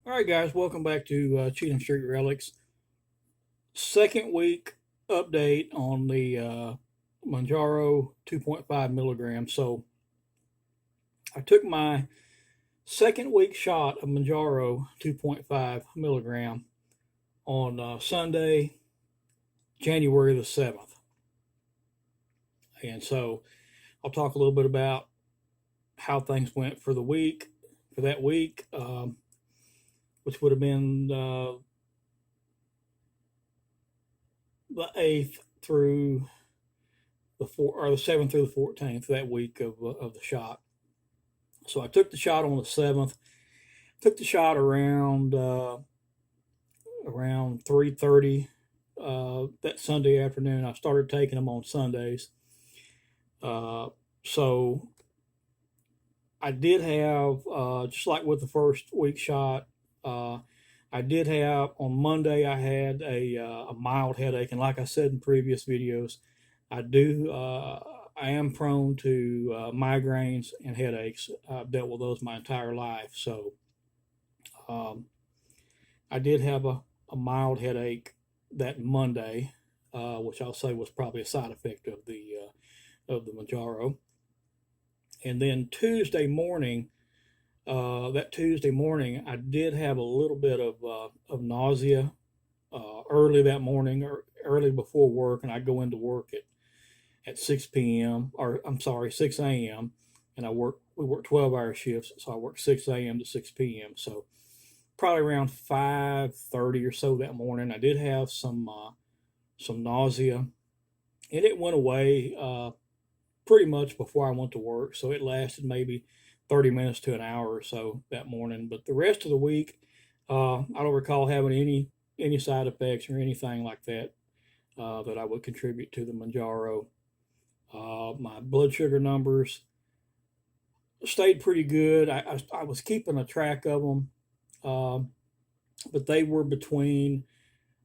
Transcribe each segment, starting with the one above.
All right, guys, welcome back to Cheatham Street Relics. Second week update on the Mounjaro 2.5 milligrams. So I took my second week shot of Mounjaro 2.5 milligram on Sunday, January the 7th. And so I'll talk a little bit about how things went for the week, for that week, which would have been the 8th through the 7th through the 14th, that week of the shot. So I took the shot on the 7th. Took the shot around 3:30 that Sunday afternoon. I started taking them on Sundays. So I did have just like with the first week shot. I did have on Monday. I had a mild headache, and like I said in previous videos, I do. I am prone to migraines and headaches. I've dealt with those my entire life. So um, I did have a mild headache that Monday, which I'll say was probably a side effect of the Mounjaro. And then that Tuesday morning, I did have a little bit of nausea early that morning, or early before work, and I go into work at 6 p.m. or I'm sorry, 6 a.m. and we work 12-hour shifts, so I work 6 a.m. to 6 p.m. So probably around 5:30 or so that morning, I did have some nausea, and it went away pretty much before I went to work. So it lasted maybe 30 minutes to an hour or so that morning. But the rest of the week, I don't recall having any side effects or anything like that that I would contribute to the Mounjaro. My blood sugar numbers stayed pretty good. I was keeping a track of them, but they were between,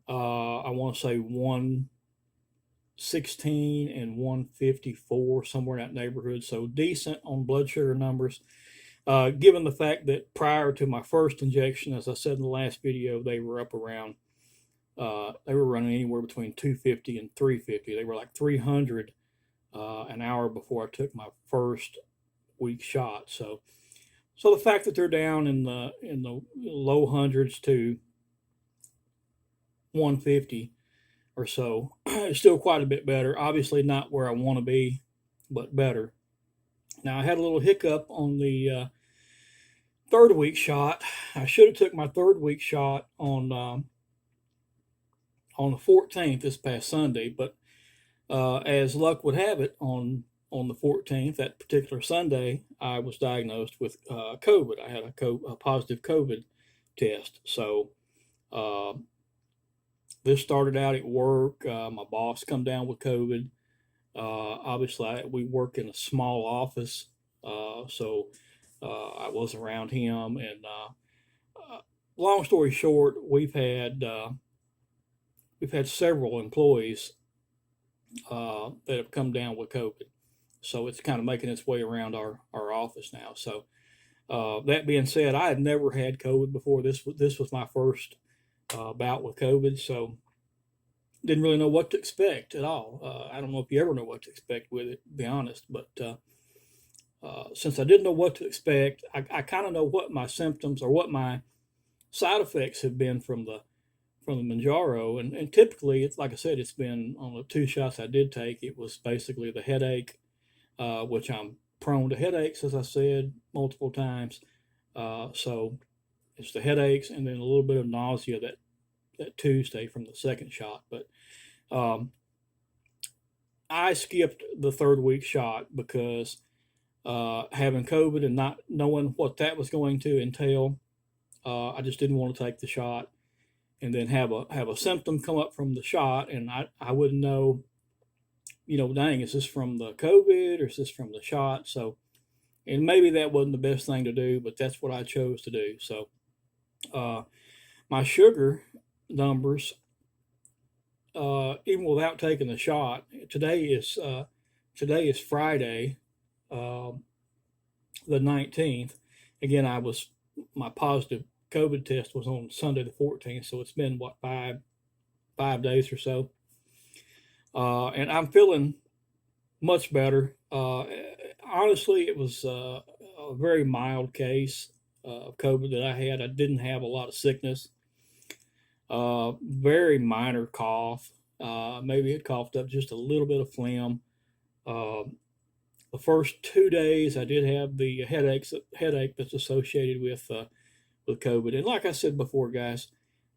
I want to say 116 and 154, somewhere in that neighborhood. So decent on blood sugar numbers. Given the fact that prior to my first injection, as I said in the last video, they were up around, they were running anywhere between 250 and 350. They were like 300 an hour before I took my first week shot. So the fact that they're down in the low hundreds to 150 or so is still quite a bit better. Obviously, not where I want to be, but better. Now I had a little hiccup on the third week shot. I should have took my third week shot on the 14th, this past Sunday, but as luck would have it, on the 14th, that particular Sunday, I was diagnosed with COVID. I had a positive COVID test. So uh, this started out at work. My boss come down with COVID. Obviously, we work in a small office, so I was around him. And long story short, we've had several employees that have come down with COVID. So it's kind of making its way around our office now. So that being said, I had never had COVID before. This was my first bout with COVID, so didn't really know what to expect at all. I don't know if you ever know what to expect with it, to be honest. But since I didn't know what to expect, I kind of know what my symptoms or what my side effects have been from the Mounjaro, and typically, it's like I said, it's been on the two shots I did take. It was basically the headache, which I'm prone to headaches, as I said multiple times. So it's the headaches, and then a little bit of nausea that Tuesday from the second shot. But um, I skipped the third week shot because having COVID and not knowing what that was going to entail, I just didn't want to take the shot and then have a symptom come up from the shot, and I wouldn't know, dang, is this from the COVID or is this from the shot? So, and maybe that wasn't the best thing to do, but that's what I chose to do. So, uh, my sugar numbers, even without taking the shot, today is Friday, uh, the 19th. Again, my positive COVID test was on Sunday the 14th, so it's been what, 5 days or so, and I'm feeling much better. Honestly, it was a very mild case of COVID that I had. I didn't have a lot of sickness. Very minor cough. Maybe it coughed up just a little bit of phlegm. Uh, the first 2 days, I did have the headache that's associated with COVID. And like I said before, guys,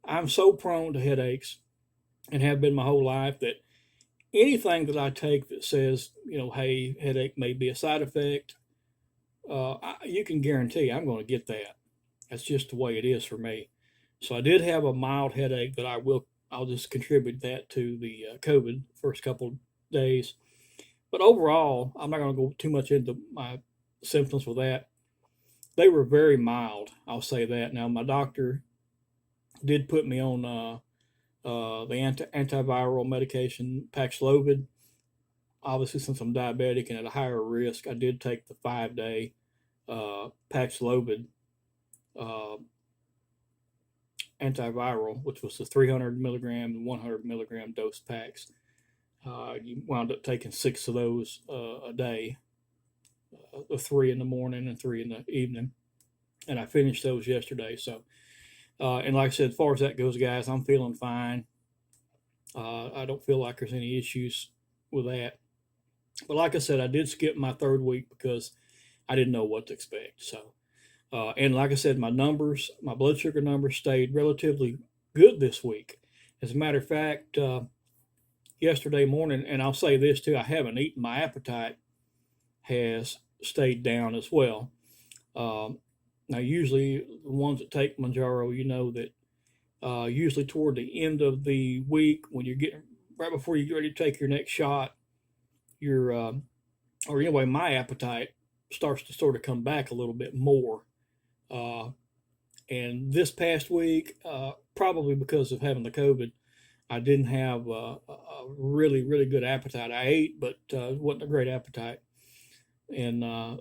I'm so prone to headaches and have been my whole life that anything that I take that says, hey, headache may be a side effect, you can guarantee I'm going to get that. That's just the way it is for me. So I did have a mild headache that I'll just contribute that to the COVID first couple of days. But overall, I'm not going to go too much into my symptoms with that. They were very mild. I'll say that. Now my doctor did put me on the antiviral medication Paxlovid. Obviously, since I'm diabetic and at a higher risk, I did take the 5-day Paxlovid uh, antiviral, which was the 300 milligram and 100 milligram dose packs. You wound up taking 6 of those a day, 3 in the morning and 3 in the evening, and I finished those yesterday. So, and like I said, as far as that goes, guys, I'm feeling fine. I don't feel like there's any issues with that. But like I said, I did skip my 3rd week because I didn't know what to expect. So, and like I said, my blood sugar numbers stayed relatively good this week. As a matter of fact, yesterday morning, and I'll say this too, I haven't eaten. My appetite has stayed down as well. Now, usually the ones that take Mounjaro, that usually toward the end of the week, when you're getting right before you get ready to take your next shot, or anyway, my appetite starts to sort of come back a little bit more. And this past week, probably because of having the COVID, I didn't have a really, really good appetite. I ate, but it wasn't a great appetite. And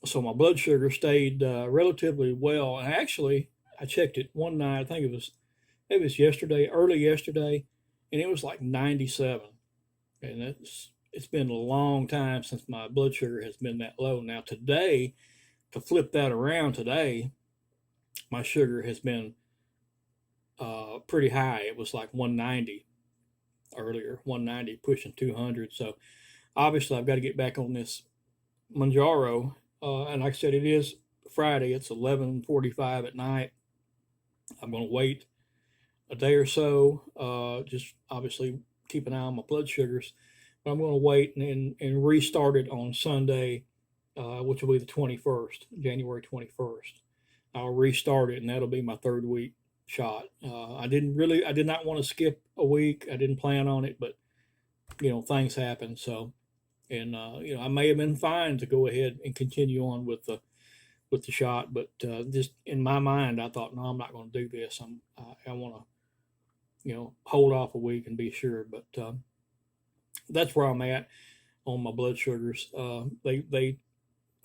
so my blood sugar stayed relatively well. And actually, I checked it one night. I think it was early yesterday, and it was like 97. And it's been a long time since my blood sugar has been that low. Now today, to flip that around today, my sugar has been pretty high. It was like 190 earlier, 190 pushing 200. So obviously I've got to get back on this Mounjaro. And like I said, it is Friday. It's 11:45 at night. I'm going to wait a day or so. Just obviously keep an eye on my blood sugars. But I'm going to wait and restart it on Sunday, which will be the 21st, January 21st. I'll restart it, and that'll be my 3rd week shot. I did not want to skip a week. I didn't plan on it, but things happen. So, and I may have been fine to go ahead and continue on with the shot, but just in my mind, I thought, no, I'm not going to do this. I want to hold off a week and be sure. But that's where I'm at on my blood sugars. They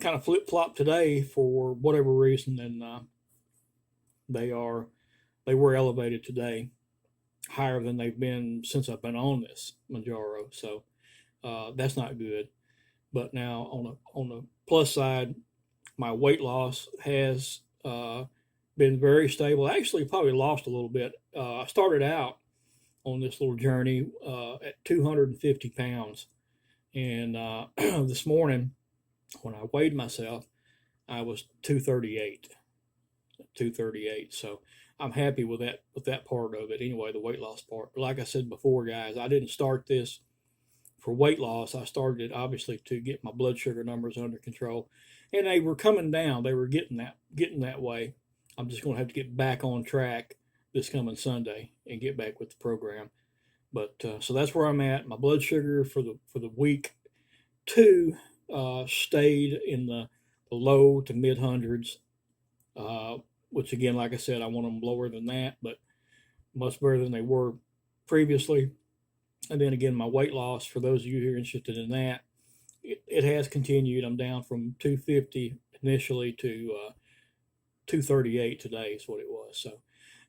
kind of flip flop today for whatever reason, and they were elevated today, higher than they've been since I've been on this Mounjaro. So that's not good. But now on the plus side, my weight loss has been very stable. I actually probably lost a little bit. I started out on this little journey at 250 pounds, and this morning when I weighed myself, I was 238. So I'm happy with that part of it. Anyway, the weight loss part. But like I said before, guys, I didn't start this for weight loss. I started it obviously to get my blood sugar numbers under control, and they were coming down. They were getting that way. I'm just going to have to get back on track this coming Sunday and get back with the program. But so that's where I'm at. My blood sugar for the week 2 stayed in the low to mid hundreds, which again, like I said, I want them lower than that, but much better than they were previously. And then again, my weight loss, for those of you who are interested in that, it has continued. I'm down from 250 initially to 238 today is what it was. So,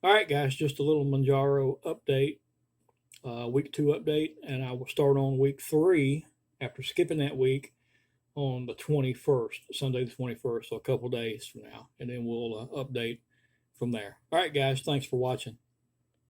all right, guys, just a little Mounjaro update, week 2 update, and I will start on week 3 after skipping that week on the 21st, Sunday the 21st, so a couple days from now, and then we'll update from there. All right, guys, thanks for watching.